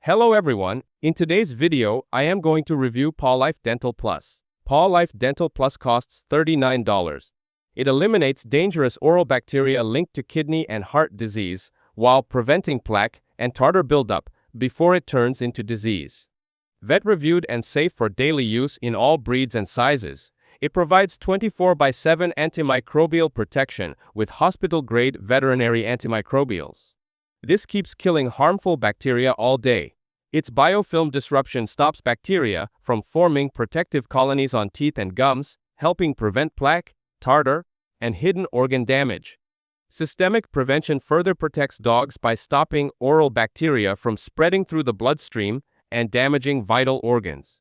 Hello everyone, in today's video, I am going to review PawLife Dental Plus. PawLife Dental Plus costs $39. It eliminates dangerous oral bacteria linked to kidney and heart disease, while preventing plaque and tartar buildup before it turns into disease. Vet-reviewed and safe for daily use in all breeds and sizes, it provides 24/7 antimicrobial protection with hospital-grade veterinary antimicrobials. This keeps killing harmful bacteria all day. Its biofilm disruption stops bacteria from forming protective colonies on teeth and gums, helping prevent plaque, tartar, and hidden organ damage. Systemic prevention further protects dogs by stopping oral bacteria from spreading through the bloodstream and damaging vital organs.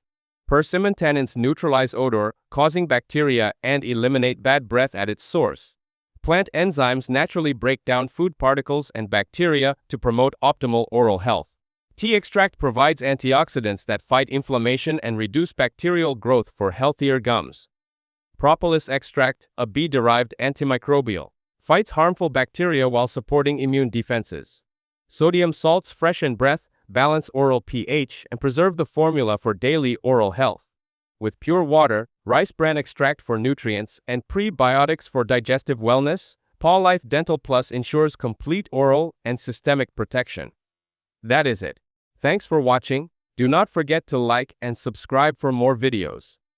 Persimantannins neutralize odor, causing bacteria, and eliminate bad breath at its source. Plant enzymes naturally break down food particles and bacteria to promote optimal oral health. Tea extract provides antioxidants that fight inflammation and reduce bacterial growth for healthier gums. Propolis extract, a bee-derived antimicrobial, fights harmful bacteria while supporting immune defenses. Sodium salts freshen breath, balance oral pH, and preserve the formula for daily oral health. With pure water, rice bran extract for nutrients, and prebiotics for digestive wellness, PawLife Dental Plus ensures complete oral and systemic protection. That is it. Thanks for watching. Do not forget to like and subscribe for more videos.